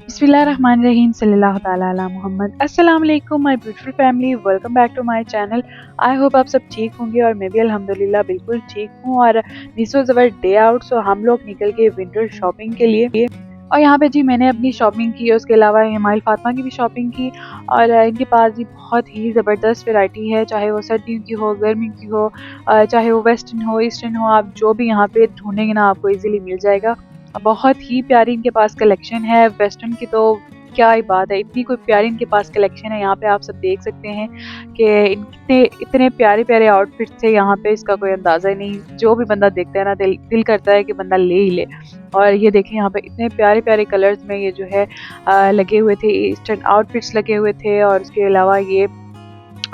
बिस्मिल्लाहिर्रहमानिर्रहीम सल्लल्लाहु ताला अला मोहम्मद। अस्सलाम वालेकुम my beautiful family, welcome back to my channel. I hope आप सब ठीक होंगे और मैं भी अल्हम्दुलिल्लाह बिल्कुल ठीक हूँ। और this was our day out, so हम लोग निकल गए विंटर शॉपिंग के लिए। और यहाँ पे जी मैंने अपनी शॉपिंग की, उसके अलावा हिमायल फातिमा की भी शॉपिंग की। और इनके पास जी बहुत ही ज़बरदस्त वैरायटी है, चाहे वो सर्दियों की हो, गर्मियों की हो, चाहे वो वेस्टर्न हो, ईस्टर्न हो, आप जो भी यहाँ पे ढूंढेंगे ना आपको इजीली मिल जाएगा। बहुत ही प्यारी इनके पास कलेक्शन है। वेस्टर्न की तो क्या ही बात है, इतनी कोई प्यारी इनके पास कलेक्शन है। यहाँ पे आप सब देख सकते हैं कि इतने इतने प्यारे प्यारे आउटफिट्स थे यहाँ पे, इसका कोई अंदाज़ा ही नहीं। जो भी बंदा देखता है ना, दिल करता है कि बंदा ले ही ले। और ये देखें यहाँ पे इतने प्यारे प्यारे कलर्स में ये जो है लगे हुए थे, ईस्टर्न आउटफिट्स लगे हुए थे। और उसके अलावा ये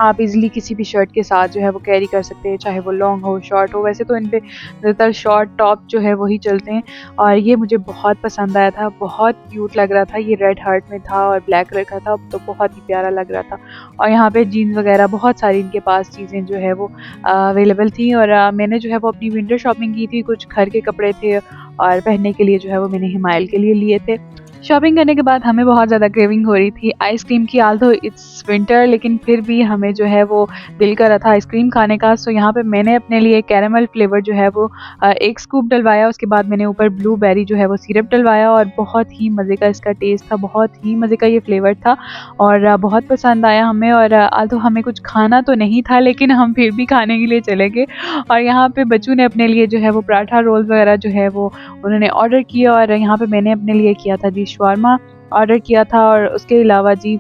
आप इजीली किसी भी शर्ट के साथ जो है वो कैरी कर सकते हैं, चाहे वो लॉन्ग हो शॉर्ट हो। वैसे तो इन पे ज़्यादातर शॉर्ट टॉप जो है वही चलते हैं। और ये मुझे बहुत पसंद आया था, बहुत क्यूट लग रहा था। ये रेड हार्ट में था और ब्लैक कलर का था, तो बहुत ही प्यारा लग रहा था। और यहाँ पे जीन्स वगैरह बहुत सारी इनके पास चीज़ें जो है वो अवेलेबल थी। और मैंने जो है वो अपनी विंटर शॉपिंग की थी। कुछ घर के कपड़े थे और पहनने के लिए जो है वो मैंने हिमायल के लिए लिए थे। शॉपिंग करने के बाद हमें बहुत ज़्यादा क्रेविंग हो रही थी आइसक्रीम की। आल्दो इट्स विंटर, लेकिन फिर भी हमें जो है वो दिल कर रहा था आइसक्रीम खाने का। सो यहाँ पे मैंने अपने लिए कैरेमल फ्लेवर जो है वो एक स्कूप डलवाया। उसके बाद मैंने ऊपर ब्लूबेरी जो है वो सिरप डलवाया और बहुत ही मज़े का इसका टेस्ट था, बहुत ही मज़े का ये फ्लेवर था। और बहुत पसंद आया हमें। और आल्दो हमें कुछ खाना तो नहीं था, लेकिन हम फिर भी खाने के लिए चले गए। और यहाँ पे बच्चों ने अपने लिए जो है वो पराठा रोल वगैरह जो है वो उन्होंने ऑर्डर किया। और यहाँ पे मैंने अपने लिए किया था जी शवारमा ऑर्डर किया था। और उसके अलावा जी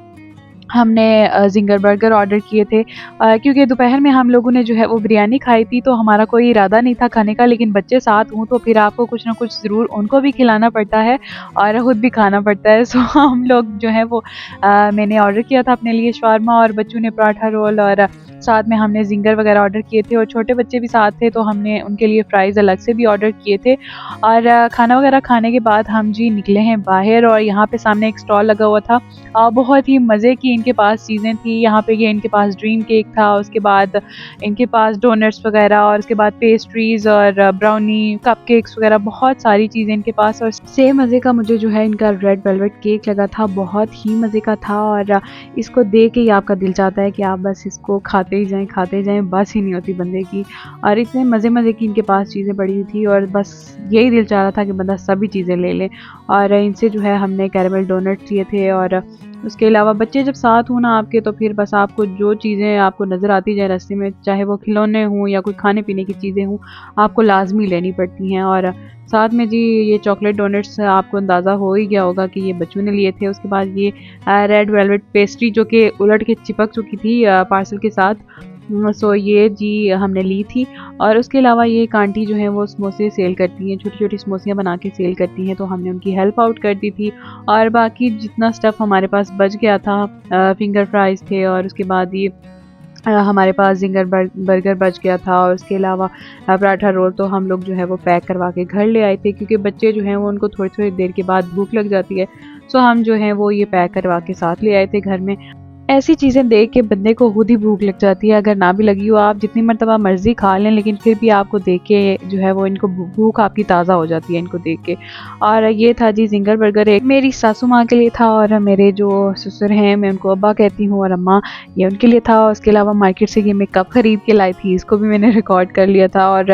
हमने ज़िंगर बर्गर ऑर्डर किए थे, क्योंकि दोपहर में हम लोगों ने जो है वो बिरयानी खाई थी, तो हमारा कोई इरादा नहीं था खाने का। लेकिन बच्चे साथ हों तो फिर आपको कुछ ना कुछ ज़रूर उनको भी खिलाना पड़ता है और ख़ुद भी खाना पड़ता है। सो हम लोग जो है वो मैंने ऑर्डर किया था अपने लिए शवारमा और बच्चों ने पराठा रोल, और साथ में हमने ज़िंगर वगैरह ऑर्डर किए थे। और छोटे बच्चे भी साथ थे तो हमने उनके लिए फ़्राइज़ अलग से भी ऑर्डर किए थे। और खाना वगैरह खाने के बाद हम जी निकले हैं बाहर। और यहाँ पे सामने एक स्टॉल लगा हुआ था, बहुत ही मज़े की इनके पास चीज़ें थी। यहाँ पे ये इनके पास ड्रीम केक था, उसके बाद इनके पास डोनट्स वगैरह, और उसके बाद पेस्ट्रीज़ और ब्राउनी कपकेक्स वगैरह, बहुत सारी चीज़ें इनके पास। और सेम मज़े का मुझे जो है इनका रेड वेलवेट केक लगा था, बहुत ही मज़े का था। और इसको देख के ही आपका दिल चाहता है कि आप बस इसको खाते ही जाएँ, बस ही नहीं होती बंदे की। और इतने मज़े की इनके पास चीज़ें पड़ी हुई थी और बस यही दिल चाह रहा था कि बंदा सभी चीज़ें ले ले। और इनसे जो है हमने कैरेमल डोनट्स लिए थे। और उसके अलावा बच्चे जब साथ हों ना आपके, तो फिर बस आपको जो चीज़ें आपको नज़र आती जाए रास्ते में, चाहे वो खिलौने हों या कोई खाने पीने की चीज़ें हों, आपको लाजमी लेनी पड़ती हैं। और साथ में जी ये चॉकलेट डोनट्स आपको अंदाज़ा हो ही गया होगा कि ये बच्चों ने लिए थे। उसके बाद ये रेड वेलवेट पेस्ट्री जो कि उलट के चिपक चुकी थी पार्सल के साथ, सो ये जी हमने ली थी। और उसके अलावा ये एक आंटी जो है वो समोसे सेल करती हैं, छोटी छोटी समोसियाँ बना के सेल करती हैं, तो हमने उनकी हेल्प आउट कर दी थी। और बाकी जितना स्टफ़ हमारे पास बच गया था, फिंगर फ्राइज़ थे, और उसके बाद ये हमारे पास ज़िंगर बर्गर बच गया था। और उसके अलावा पराठा रोल तो हम लोग जो है वो पैक करवा के घर ले आए थे, क्योंकि बच्चे जो हैं वो उनको थोड़ी थोड़ी देर के बाद भूख लग जाती है। सो हम जो हैं वो ये पैक करवा के साथ ले आए थे घर में। ऐसी चीज़ें देख के बंदे को खुद ही भूख लग जाती है। अगर ना भी लगी हो, आप जितनी मर्तबा मर्ज़ी खा लें, लेकिन फिर भी आपको देख के जो है वो इनको भूख आपकी ताज़ा हो जाती है इनको देख के। और ये था जी ज़िंगर बर्गर, एक मेरी सासू माँ के लिए था, और मेरे जो ससुर हैं मैं उनको अब्बा कहती हूँ, और अम्मा ये उनके लिए था। उसके अलावा मार्केट से ये मैं कप ख़रीद के लाई थी, इसको भी मैंने रिकॉर्ड कर लिया था। और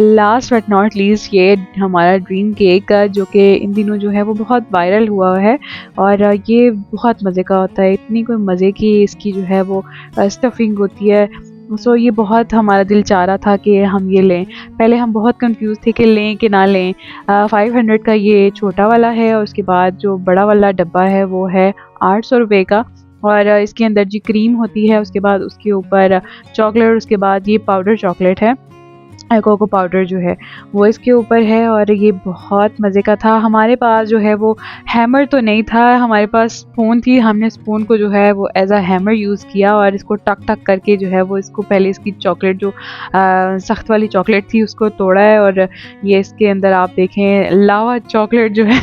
लास्ट बट नॉट लीस्ट ये हमारा ड्रीम केक, जो कि इन दिनों जो है वो बहुत वायरल हुआ है। और ये बहुत मज़े का होता है, इतनी कोई मज़े की इसकी जो है वो स्टफिंग होती है। सो ये बहुत हमारा दिल चाह रहा था कि हम ये लें। पहले हम बहुत कंफ्यूज थे कि लें कि ना लें। 500 का ये छोटा वाला है, और उसके बाद जो बड़ा वाला डब्बा है वो है 800 रुपये का। और इसके अंदर जी क्रीम होती है, उसके बाद उसके ऊपर चॉकलेट, उसके बाद ये पाउडर चॉकलेट है, कोको पाउडर जो है वो इसके ऊपर है। और ये बहुत मज़े का था। हमारे पास जो है वो हैमर तो नहीं था, हमारे पास स्पून थी। हमने स्पून को जो है वो एज अ हैमर यूज़ किया, और इसको टक टक करके जो है वो इसको पहले इसकी चॉकलेट जो सख्त वाली चॉकलेट थी उसको तोड़ा है। और ये इसके अंदर आप देखें लावा चॉकलेट जो है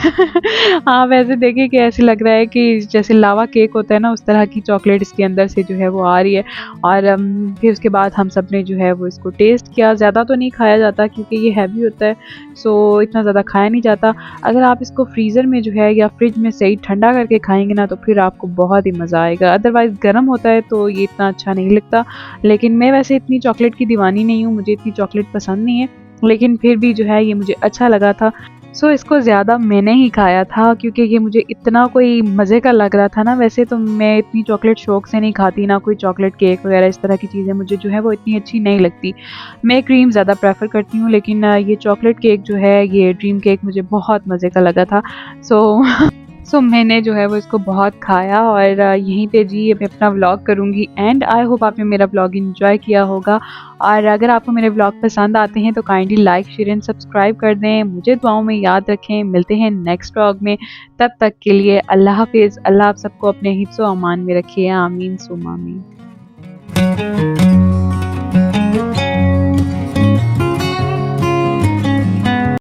आप ऐसे देखें कि ऐसे लग रहा है कि जैसे लावा केक होता है ना, उस तरह की चॉकलेट इसके अंदर से जो है वो आ रही है। और फिर उसके बाद हम सब ने जो है वो इसको टेस्ट किया। ज़्यादा तो नहीं खाया जाता क्योंकि ये हैवी होता है, सो इतना ज़्यादा खाया नहीं जाता। अगर आप इसको फ्रीज़र में जो है या फ्रिज में सही ठंडा करके खाएँगे ना तो फिर आपको बहुत ही मज़ा आएगा। अदरवाइज़ गर्म होता है तो ये इतना अच्छा नहीं लगता। लेकिन मैं वैसे इतनी चॉकलेट की दीवानी नहीं हूँ, मुझे इतनी चॉकलेट पसंद नहीं है, लेकिन फिर भी जो है ये मुझे अच्छा लगा था। सो इसको ज़्यादा मैंने ही खाया था क्योंकि ये मुझे इतना कोई मज़े का लग रहा था ना। वैसे तो मैं इतनी चॉकलेट शौक से नहीं खाती, ना कोई चॉकलेट केक वगैरह इस तरह की चीज़ें मुझे जो है वो इतनी अच्छी नहीं लगती। मैं क्रीम ज़्यादा प्रेफ़र करती हूँ, लेकिन ये चॉकलेट केक जो है, ये ड्रीम केक मुझे बहुत मज़े का लगा था। सो मैंने जो है वो इसको बहुत खाया और यहीं पे जी मैं अपना व्लॉग करूँगी एंड आई होप आपने मेरा व्लॉग एंजॉय किया होगा। और अगर आपको मेरे व्लॉग पसंद आते हैं तो kindly like share and subscribe कर दें। मुझे दुआओं में याद रखें। मिलते हैं नेक्स्ट व्लॉग में, तब तक के लिए अल्लाह हाफिज़। अल्लाह आप सबको अपने हिफ्ज़ व अमान में रखिए। आमीन सुम्मा आमीन।